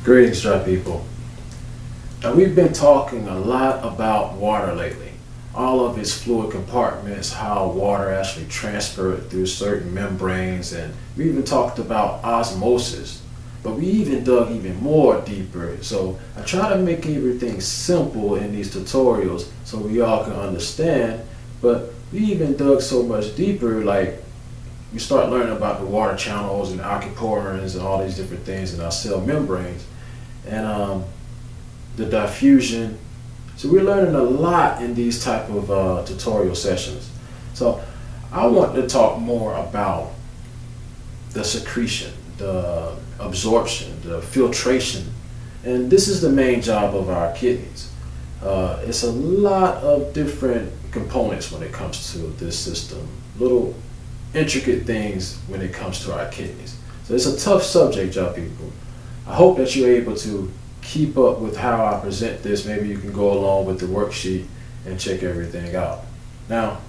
Greetings, dry people. Now, we've been talking a lot about water lately. All of its fluid compartments, how water actually transferred through certain membranes, and we even talked about osmosis. But we even dug even more deeper. So I try to make everything simple in these tutorials so we all can understand. But we even dug so much deeper, like we start learning about the water channels and aquaporins and all these different things in our cell membranes, and the diffusion. So we're learning a lot in these type of tutorial sessions. So I want to talk more about the secretion, the absorption, the filtration, and this is the main job of our kidneys. It's a lot of different components when it comes to this system, little intricate things when it comes to our kidneys. So it's a tough subject, y'all people. I hope that you're able to keep up with how I present this. Maybe you can go along with the worksheet and check everything out. Now,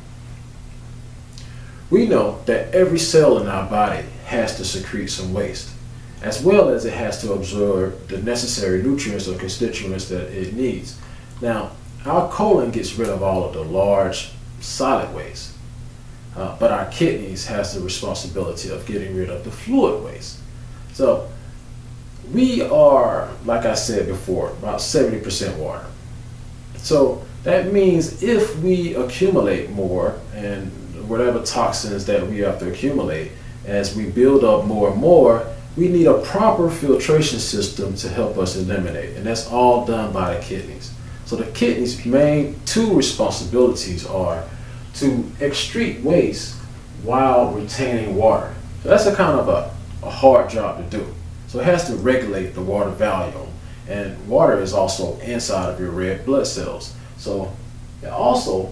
we know that every cell in our body has to secrete some waste, as well as it has to absorb the necessary nutrients or constituents that it needs. Now, our colon gets rid of all of the large solid waste, but our kidneys has the responsibility of getting rid of the fluid waste. So we are, like I said before, about 70% water. So that means if we accumulate more, and whatever toxins that we have to accumulate, as we build up more and more, we need a proper filtration system to help us eliminate, and that's all done by the kidneys. So the kidneys' main two responsibilities are to excrete waste while retaining water. So that's a kind of a hard job to do. So it has to regulate the water volume, and water is also inside of your red blood cells. So it also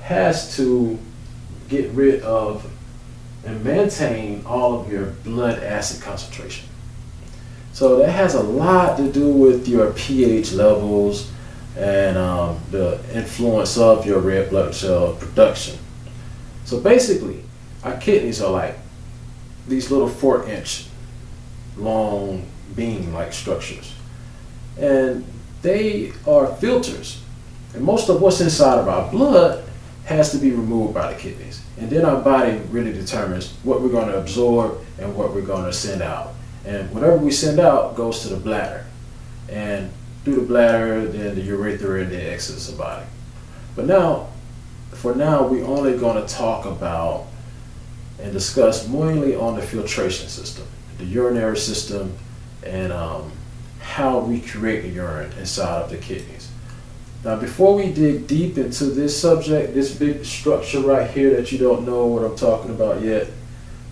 has to get rid of and maintain all of your blood acid concentration. So that has a lot to do with your pH levels and the influence of your red blood cell production. So basically, our kidneys are like these little 4-inch long beam-like structures, and they are filters, and most of what's inside of our blood has to be removed by the kidneys, and then our body really determines what we're going to absorb and what we're going to send out, and whatever we send out goes to the bladder, and through the bladder then the urethra and then exits the body. But now, for now, we're only going to talk about and discuss mainly on the filtration system, the urinary system, and how we create the urine inside of the kidneys. Now, before we dig deep into this subject, this big structure right here that you don't know what I'm talking about yet,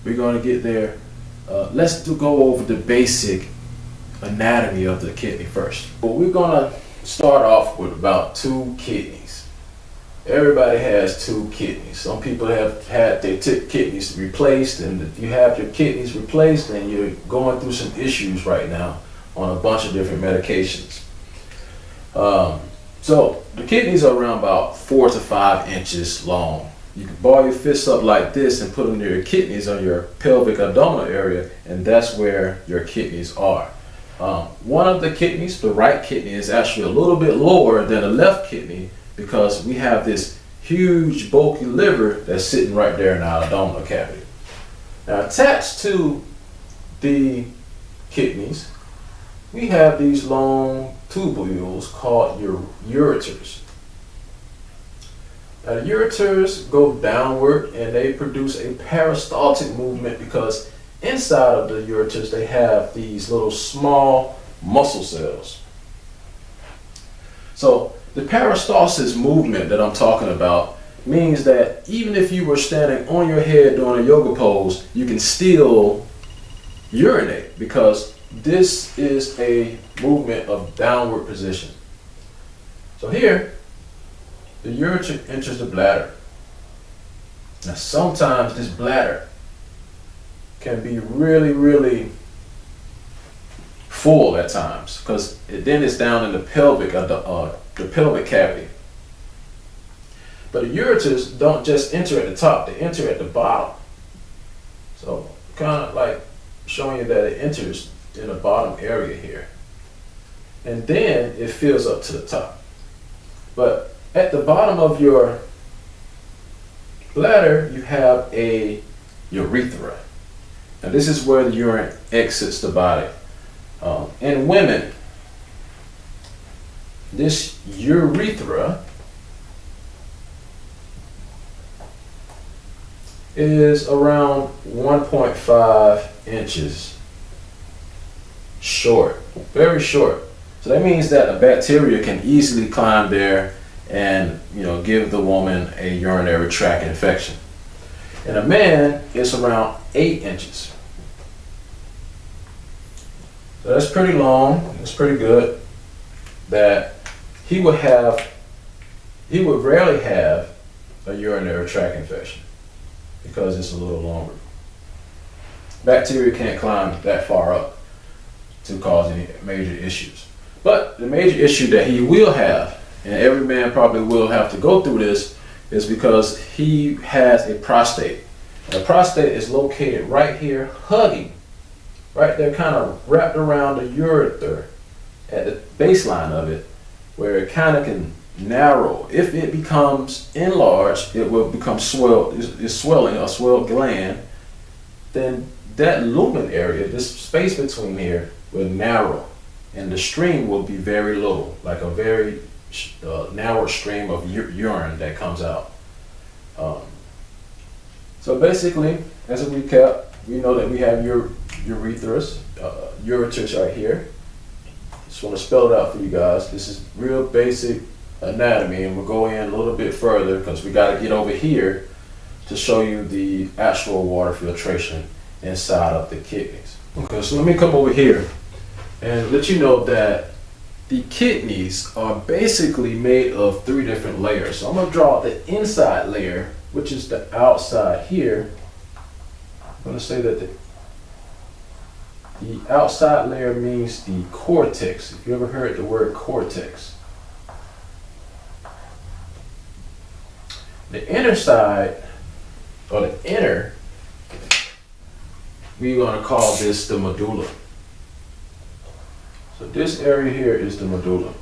we're going to get there. Let's go over the basic anatomy of the kidney first. Well, we're going to start off with about 2 kidneys. Everybody has 2 kidneys. Some people have had their kidneys replaced, and if you have your kidneys replaced, then you're going through some issues right now on a bunch of different medications. So the kidneys are around about 4 to 5 inches long. You can ball your fists up like this and put them near your kidneys on your pelvic abdominal area, and that's where your kidneys are. One of the kidneys, the right kidney, is actually a little bit lower than the left kidney, because we have this huge bulky liver that's sitting right there in our abdominal cavity. Now, attached to the kidneys, we have these long tubules called ureters. Now, the ureters go downward and they produce a peristaltic movement, because inside of the ureters they have these little small muscle cells. So the peristalsis movement that I'm talking about means that even if you were standing on your head doing a yoga pose, you can still urinate, because this is a movement of downward position. So here, the ureter enters the bladder. Now, sometimes this bladder can be really, really full at times, because then it's down in the pelvic cavity. But the ureters don't just enter at the top, they enter at the bottom. So kind of like showing you that it enters in the bottom area here. and then it fills up to the top. But at the bottom of your bladder, you have a urethra. Now this is where the urine exits the body. In women, this urethra is around 1.5 inches short, very short. So that means that a bacteria can easily climb there and give the woman a urinary tract infection. In a man, it's around 8 inches. So that's pretty long. It's pretty good. That he would rarely have a urinary tract infection because it's a little longer. Bacteria can't climb that far up to cause any major issues. But the major issue that he will have, and every man probably will have to go through this, is because he has a prostate. And the prostate is located right here, hugging, right there, kind of wrapped around the urethra at the baseline of it, where it kind of can narrow. If it becomes enlarged, it will become swelled. It's swelling, a swelled gland. Then that lumen area, this space between here, will narrow, and the stream will be very low, like a very narrow stream of urine that comes out. So basically, as a recap, we know that we have ureters right here. Just want to spell it out for you guys. This is real basic anatomy, and we'll go in a little bit further because we got to get over here to show you the actual water filtration inside of the kidneys. Okay, so let me come over here and let you know that the kidneys are basically made of 3 different layers. So I'm going to draw the inside layer, which is the outside here. I'm going to say that the outside layer means the cortex. If you ever heard the word cortex. The inner side, or the inner, we're going to call this the medulla. So this area here is the medulla.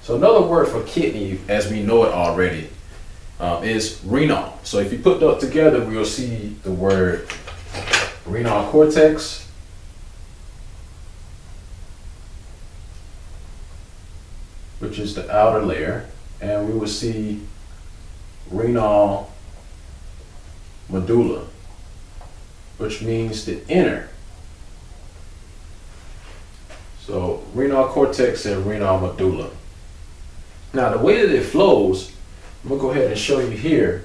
So another word for kidney, as we know it already, is renal. So if you put that together, we'll see the word renal cortex, which is the outer layer, and we will see renal medulla, which means the inner. So renal cortex and renal medulla. Now the way that it flows, I'm gonna go ahead and show you here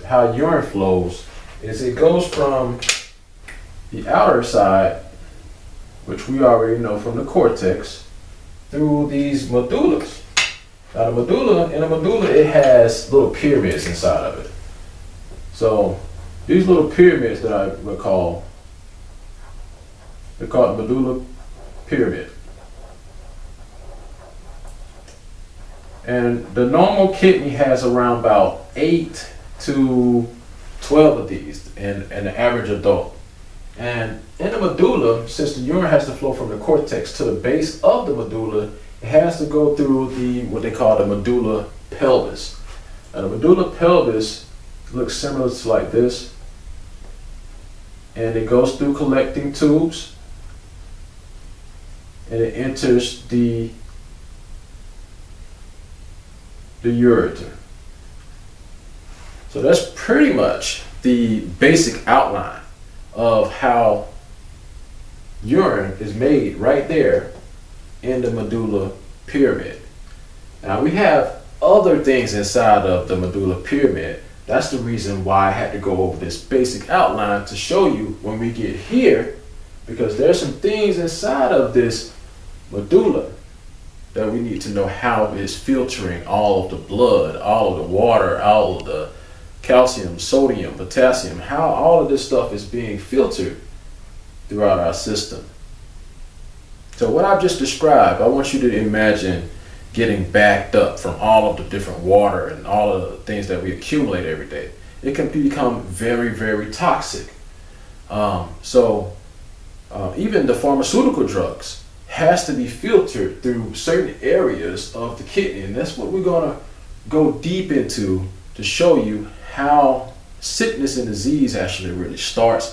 how urine flows. Is it goes from the outer side, which we already know from the cortex, through these medullas. Now the medulla, in the medulla, it has little pyramids inside of it. So these little pyramids that I recall, they're called medulla pyramid. And the normal kidney has around about 8 to 12 of these in an average adult. And in the medulla, since the urine has to flow from the cortex to the base of the medulla, it has to go through what they call the medulla pelvis. And the medulla pelvis looks similar to like this. And it goes through collecting tubes, and it enters the ureter. So that's pretty much the basic outline of how urine is made right there in the medulla pyramid. Now we have other things inside of the medulla pyramid. That's the reason why I had to go over this basic outline to show you when we get here, because there's some things inside of this medulla that we need to know how it's filtering all of the blood, all of the water, all of the calcium, sodium, potassium, how all of this stuff is being filtered throughout our system. So what I've just described, I want you to imagine getting backed up from all of the different water and all of the things that we accumulate every day. It can become very, very toxic. Even the pharmaceutical drugs has to be filtered through certain areas of the kidney, and that's what we're going to go deep into to show you how sickness and disease actually really starts,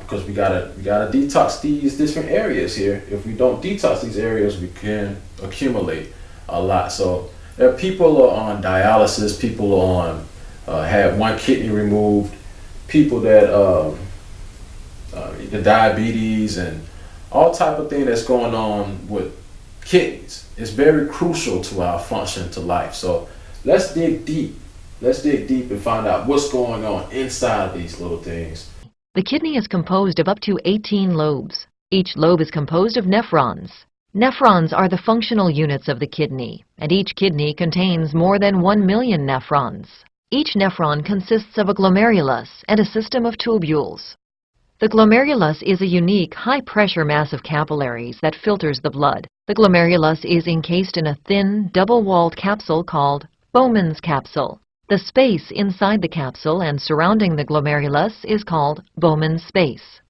because we gotta detox these different areas here. If we don't detox these areas, we can accumulate a lot. So there are people who are on dialysis, people who are on had one kidney removed, people that the diabetes and all type of thing that's going on with kidneys. It's very crucial to our function to life. So let's dig deep. Let's dig deep and find out what's going on inside of these little things. The kidney is composed of up to 18 lobes. Each lobe is composed of nephrons. Nephrons are the functional units of the kidney, and each kidney contains more than 1 million nephrons. Each nephron consists of a glomerulus and a system of tubules. The glomerulus is a unique, high-pressure mass of capillaries that filters the blood. The glomerulus is encased in a thin, double-walled capsule called Bowman's capsule. The space inside the capsule and surrounding the glomerulus is called Bowman's space.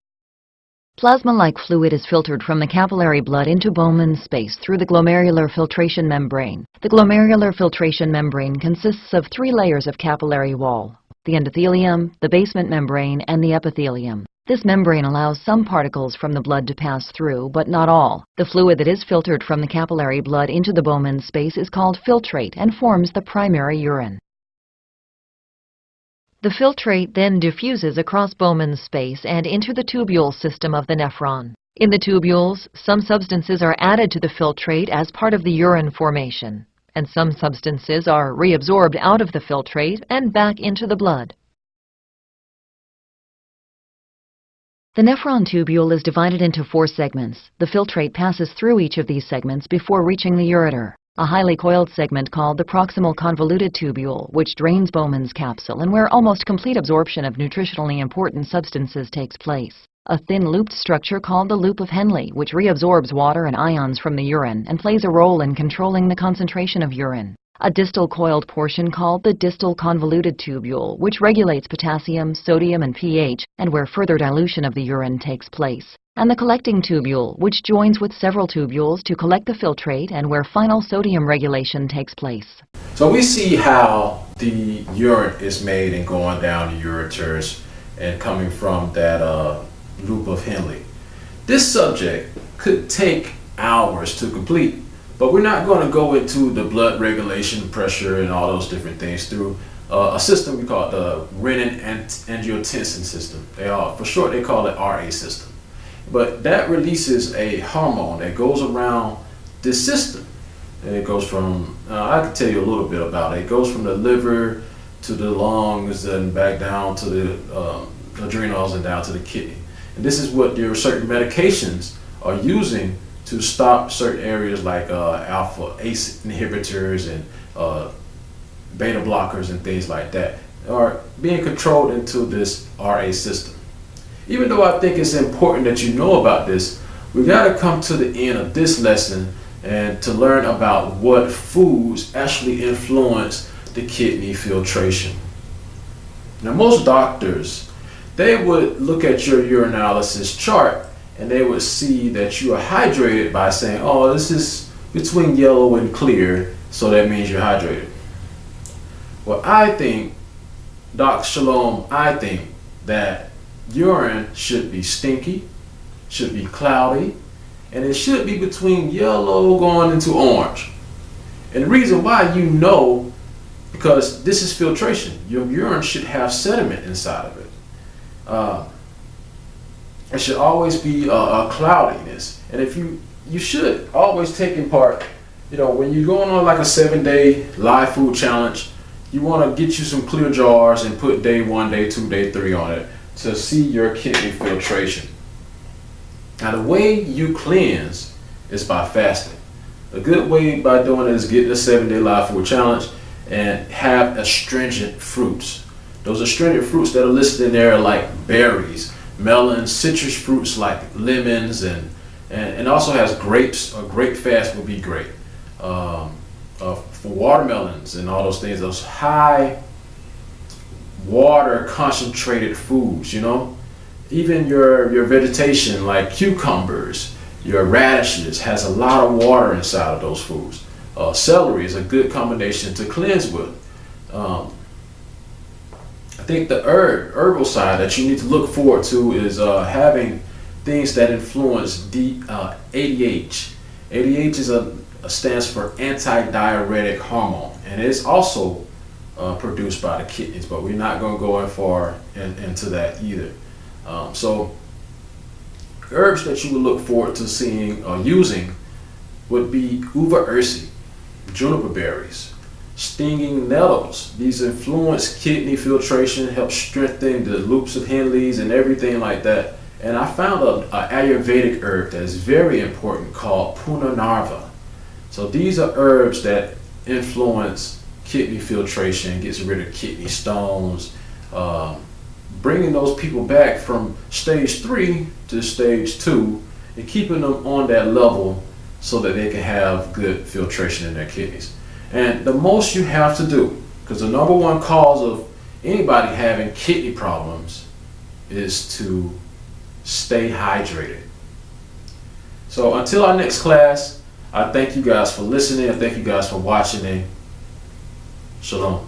Plasma-like fluid is filtered from the capillary blood into Bowman's space through the glomerular filtration membrane. The glomerular filtration membrane consists of 3 layers of capillary wall: the endothelium, the basement membrane, and the epithelium. This membrane allows some particles from the blood to pass through, but not all. The fluid that is filtered from the capillary blood into the Bowman's space is called filtrate and forms the primary urine. The filtrate then diffuses across Bowman's space and into the tubule system of the nephron. In the tubules, some substances are added to the filtrate as part of the urine formation, and some substances are reabsorbed out of the filtrate and back into the blood. The nephron tubule is divided into 4 segments. The filtrate passes through each of these segments before reaching the ureter. A highly coiled segment called the proximal convoluted tubule, which drains Bowman's capsule and where almost complete absorption of nutritionally important substances takes place. A thin looped structure called the loop of Henle, which reabsorbs water and ions from the urine and plays a role in controlling the concentration of urine. A distal coiled portion called the distal convoluted tubule, which regulates potassium, sodium, and pH, and where further dilution of the urine takes place. And the collecting tubule, which joins with several tubules to collect the filtrate and where final sodium regulation takes place. So we see how the urine is made and going down the ureters and coming from that loop of Henle. This subject could take hours to complete, but we're not going to go into the blood regulation, pressure, and all those different things through a system we call the renin-angiotensin system. For short, they call it RA system. But that releases a hormone that goes around this system. And it goes from, I can tell you a little bit about it. It goes from the liver to the lungs and back down to the adrenals and down to the kidney. And this is what your certain medications are using to stop certain areas like alpha ACE inhibitors and beta blockers and things like that are being controlled into this RA system. Even though I think it's important that you know about this, we got to come to the end of this lesson and to learn about what foods actually influence the kidney filtration. Now, most doctors, they would look at your urinalysis chart and they would see that you are hydrated by saying, oh, this is between yellow and clear, so that means you're hydrated. Well, I think, Dr. Shalom, I think that urine should be stinky, should be cloudy, and it should be between yellow going into orange. And the reason why, you know, because this is filtration. Your urine should have sediment inside of it. It should always be a cloudiness. And if you should always take in part, when you're going on like a 7-day live food challenge, you want to get you some clear jars and put day 1, day 2, day 3 on it to see your kidney filtration. Now, the way you cleanse is by fasting. A good way by doing it is getting a 7-day live food challenge and have astringent fruits. Those astringent fruits that are listed in there are like berries, melons, citrus fruits like lemons, and also has grapes. A grape fast would be great. For watermelons and all those things, those high water concentrated foods, even your vegetation like cucumbers, Your radishes has a lot of water inside of those foods. Celery is a good combination to cleanse with. I think the herbal side that you need to look forward to is having things that influence ADH. ADH stands for anti-diuretic hormone, and it's also produced by the kidneys, but we're not going to go into that either. So herbs that you would look forward to seeing or using would be uva ursi, juniper berries, stinging nettles. These influence kidney filtration, help strengthen the loops of Henle's and everything like that. And I found an Ayurvedic herb that is very important called Punarnarva. So these are herbs that influence kidney filtration, gets rid of kidney stones, bringing those people back from stage 3 to stage 2 and keeping them on that level so that they can have good filtration in their kidneys. And the most you have to do, because the number one cause of anybody having kidney problems is to stay hydrated. So until our next class, I thank you guys for listening. I thank you guys for watching. Shalom.